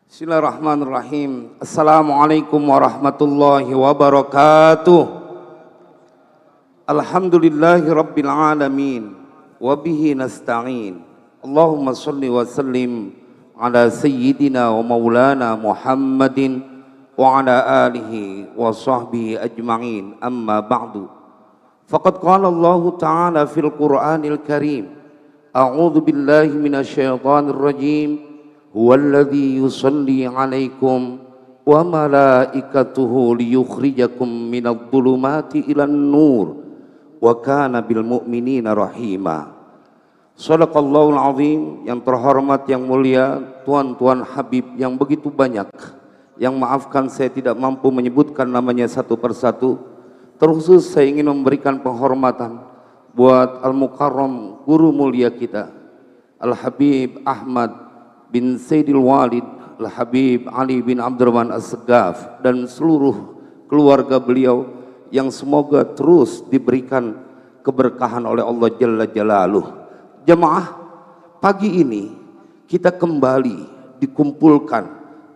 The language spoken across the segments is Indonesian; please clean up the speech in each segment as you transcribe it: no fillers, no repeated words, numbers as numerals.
Bismillahirrahmanirrahim. Assalamualaikum warahmatullahi wabarakatuh. Alhamdulillahi rabbil alamin. Wabihi nasta'in. Allahumma salli wa sallim ala sayyidina wa maulana Muhammadin wa ala alihi wa sahbihi ajma'in. Amma ba'du. Faqad qala Allah ta'ala fil Qur'anil Karim. A'udzu billahi minasyaitonir rajim. Huwallazi yusalli 'alaikum wa malaikatuhu liyukhrijakum minadh dhulumati ilan nur wa kana bil mu'minina rahima. Shadaqallahul azim. Yang terhormat, yang mulia, tuan-tuan Habib yang begitu banyak, yang maafkan saya tidak mampu menyebutkan namanya satu persatu. Terkhusus saya ingin memberikan penghormatan buat Al-Mukarram guru mulia kita Al-Habib Ahmad bin Sayyidil Walid Al-Habib Ali bin Abdurrahman As-Segaf dan seluruh keluarga beliau yang semoga terus diberikan keberkahan oleh Allah Jalla Jalaluh. Jemaah, pagi ini kita kembali dikumpulkan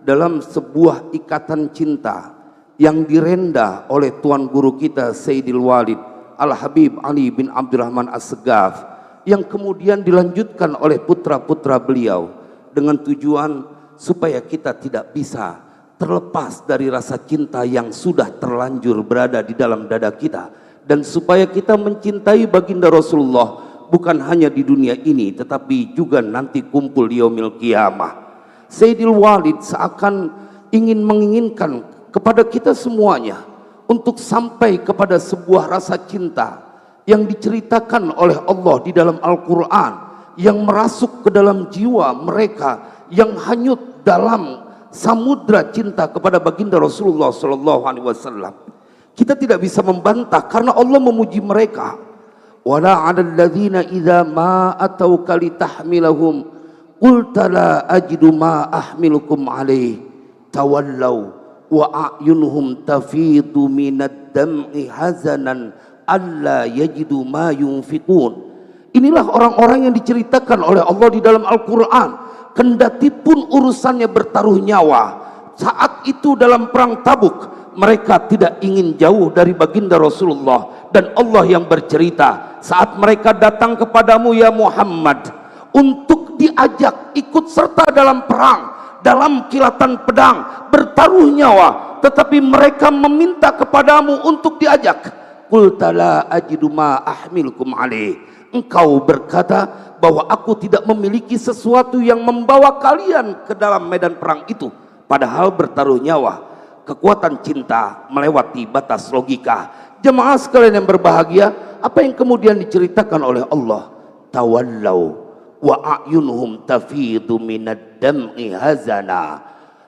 dalam sebuah ikatan cinta yang direnda oleh tuan guru kita Sayyidil Walid Al-Habib Ali bin Abdurrahman As-Segaf yang kemudian dilanjutkan oleh putra-putra beliau dengan tujuan supaya kita tidak bisa terlepas dari rasa cinta yang sudah terlanjur berada di dalam dada kita, dan supaya kita mencintai baginda Rasulullah bukan hanya di dunia ini tetapi juga nanti kumpul di yaumil qiyamah. Sayyidil Walid seakan ingin menginginkan kepada kita semuanya untuk sampai kepada sebuah rasa cinta yang diceritakan oleh Allah di dalam Al-Quran, yang merasuk ke dalam jiwa mereka yang hanyut dalam samudra cinta kepada baginda Rasulullah sallallahu alaihi wasallam. Kita tidak bisa membantah karena Allah memuji mereka. Wala 'alal ladzina idza ma atauka litahmilahum qulta la ajidu ma ahmilukum alaihi tawallau wa a'yunuhum tafidu minad dam'i hazanan alla yajidu ma yunfiqun. Inilah orang-orang yang diceritakan oleh Allah di dalam Al-Quran. Kendati pun urusannya bertaruh nyawa, saat itu dalam perang Tabuk mereka tidak ingin jauh dari baginda Rasulullah. Dan Allah yang bercerita, saat mereka datang kepadamu ya Muhammad untuk diajak ikut serta dalam perang, dalam kilatan pedang, bertaruh nyawa, tetapi mereka meminta kepadamu untuk diajak. Qul la ajidu ma ahmilukum alaih. Engkau berkata bahwa aku tidak memiliki sesuatu yang membawa kalian ke dalam medan perang itu, padahal bertaruh nyawa. Kekuatan cinta melewati batas logika. Jemaah sekalian yang berbahagia, apa yang kemudian diceritakan oleh Allah? Tawallau wa a'yunuhum tafidu minad dam'i hazana.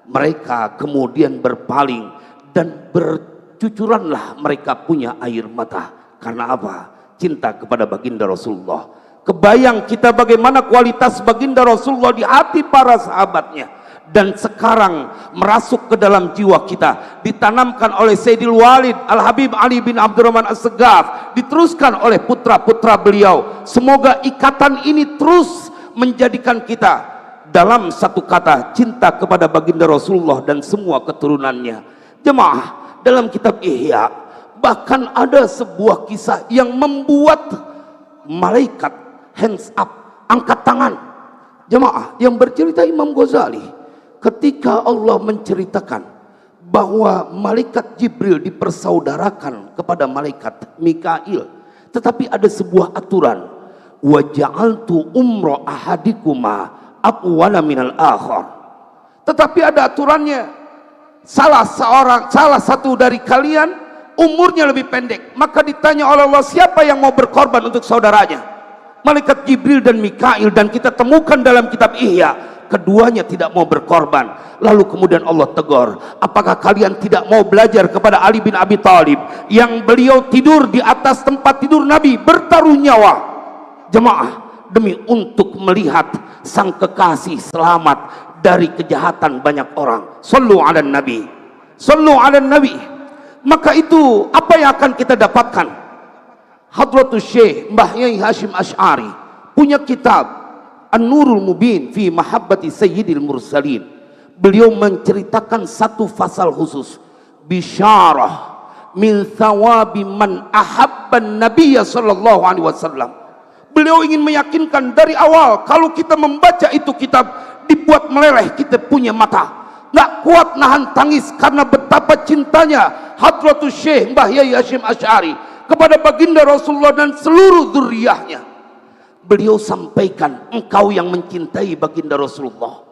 Mereka kemudian berpaling dan bercucuranlah mereka punya air mata. Karena apa? Cinta kepada baginda Rasulullah. Kebayang kita bagaimana kualitas baginda Rasulullah di hati para sahabatnya, dan sekarang merasuk ke dalam jiwa kita, ditanamkan oleh Sayyidil Walid Al-Habib Ali bin Abdurrahman As-Segaf, diteruskan oleh putra-putra beliau. Semoga ikatan ini terus menjadikan kita dalam satu kata, cinta kepada baginda Rasulullah dan semua keturunannya. Jemaah, dalam kitab Ihya bahkan ada sebuah kisah yang membuat malaikat hands up, angkat tangan. Jemaah, yang bercerita Imam Ghazali ketika Allah menceritakan bahwa malaikat Jibril dipersaudarakan kepada malaikat Mikail, tetapi ada sebuah aturan, wa ja'altu umra ahadikuma aqwala minal akhar. Tetapi ada aturannya, salah satu dari kalian umurnya lebih pendek, maka ditanya oleh Allah, siapa yang mau berkorban untuk saudaranya? Malaikat Jibril dan Mikail, dan kita temukan dalam kitab Ihya keduanya tidak mau berkorban. Lalu kemudian Allah tegur, apakah kalian tidak mau belajar kepada Ali bin Abi Thalib yang beliau tidur di atas tempat tidur Nabi, bertaruh nyawa, jemaah, demi untuk melihat sang kekasih selamat dari kejahatan banyak orang. Sallu ala Nabi, sallu ala Nabi. Maka itu apa yang akan kita dapatkan? Hadratus Syekh Mbah Yai Hashim Asy'ari punya kitab An-Nurul Mubin fi Mahabbati Sayyidil Mursalin. beliau menceritakan satu pasal khusus, bisyarah min thawabi man ahabban nabiyya sallallahu alaihi wasallam. Beliau ingin meyakinkan dari awal, kalau kita membaca itu kitab, dibuat meleleh kita punya mata, nggak kuat nahan tangis karena betapa cintanya Hadratus Syekh Mbah Yai Hasyim Asy'ari kepada baginda Rasulullah dan seluruh dzurriyyahnya. Beliau sampaikan, engkau yang mencintai baginda Rasulullah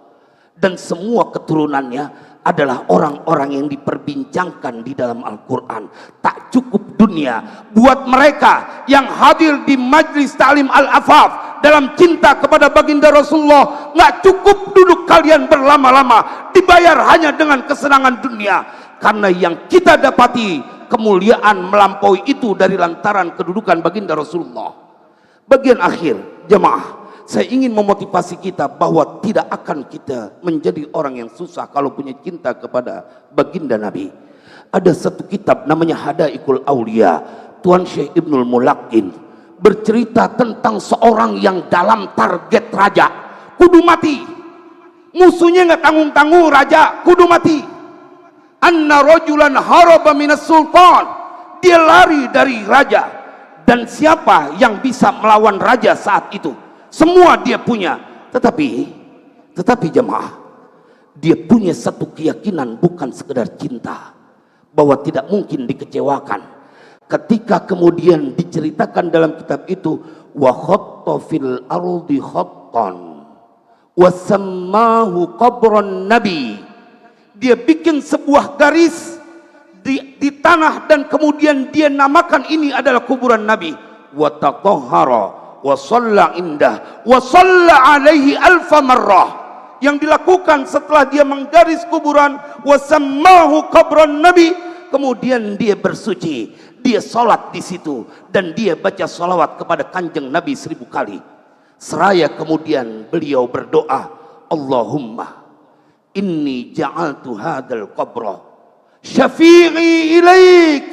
dan semua keturunannya adalah orang-orang yang diperbincangkan di dalam Al-Quran. Tak cukup dunia buat mereka yang hadir di Majlis Ta'lim Al-Afaf dalam cinta kepada baginda Rasulullah. Nggak cukup duduk kalian berlama-lama dibayar hanya dengan kesenangan dunia, karena yang kita dapati kemuliaan melampaui itu dari lantaran kedudukan baginda Rasulullah. Bagian akhir, jemaah, saya ingin memotivasi kita bahwa tidak akan kita menjadi orang yang susah kalau punya cinta kepada baginda Nabi. Ada satu kitab namanya Hadaikul Aulia, Tuan Syekh Ibnul Mulakin, bercerita tentang seorang yang dalam target raja kudu mati. Musuhnya nggak tanggung-tanggung, raja kudu mati. Anna rajulan haraba minas sultan, dia lari dari raja. Dan siapa yang bisa melawan raja saat itu? Semua dia punya, tetapi jemaah, dia punya satu keyakinan, bukan sekedar cinta, bahwa tidak mungkin dikecewakan. Ketika kemudian diceritakan dalam kitab itu, wa khatta fil ardi khattan wa sammahu qabran nabi, dia bikin sebuah garis di tanah dan kemudian dia namakan ini adalah kuburan Nabi. Wa tatahhara wa shalla indah wa shalla alaihi alfa marrah. Yang dilakukan setelah dia menggaris kuburan wa sammahu qabran nabi, kemudian dia bersuci, dia sholat di situ dan dia baca sholawat kepada kanjeng Nabi 1000 kali. Seraya kemudian beliau berdoa, Allahumma inni ja'altu hadal qabra syafi'i ilaik.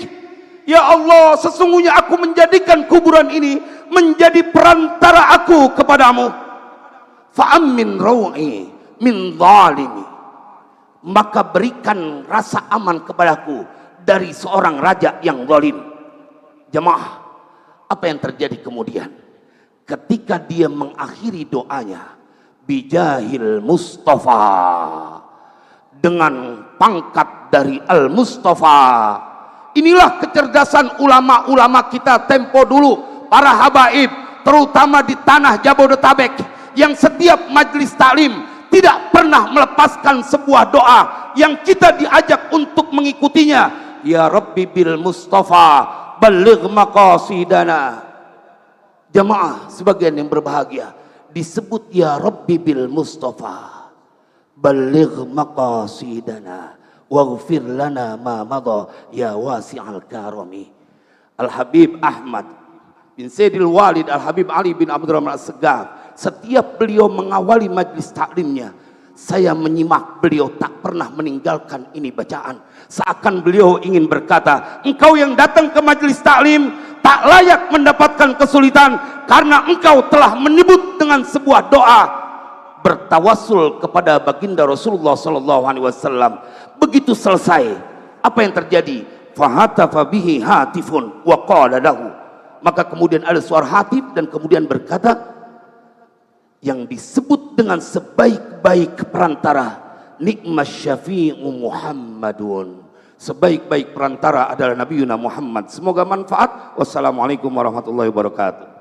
Ya Allah, sesungguhnya aku menjadikan kuburan ini menjadi perantara aku kepadamu. Fa'ammin raw'i min zalimi, maka berikan rasa aman kepadaku dari seorang raja yang zalim. Jemaah, apa yang terjadi kemudian? Ketika dia mengakhiri doanya, bijahil Mustafa, dengan pangkat dari Al-Mustafa. Inilah kecerdasan ulama-ulama kita tempo dulu, para habaib, terutama di tanah Jabodetabek, yang setiap majlis taklim tidak pernah melepaskan sebuah doa yang kita diajak untuk mengikutinya. Ya Rabbi bil Mustafa baligh maqasidana. Jamaah sebagian yang berbahagia, disebut ya Rabbi bil Mustafa baligh maqasidana waghfir lana ma madha ya wasi'al karami. Al-Habib Ahmad bin Sayyidil Walid Al-Habib Ali bin Abdurrahman As-Segaf, setiap beliau mengawali majlis taklimnya, saya menyimak beliau tak pernah meninggalkan ini bacaan. Seakan beliau ingin berkata, engkau yang datang ke majlis taklim tak layak mendapatkan kesulitan karena engkau telah menyebut dengan sebuah doa bertawassul kepada baginda Rasulullah sallallahu alaihi wasallam. Begitu selesai, apa yang terjadi? Fahatafa bihi hatifun wa qala lahu, maka kemudian ada suara hatif dan kemudian berkata, yang disebut dengan sebaik-baik perantara, nikmas syafi'u Muhammadun, sebaik-baik perantara adalah Nabi Muhammad. Semoga manfaat. Wassalamualaikum warahmatullahi wabarakatuh.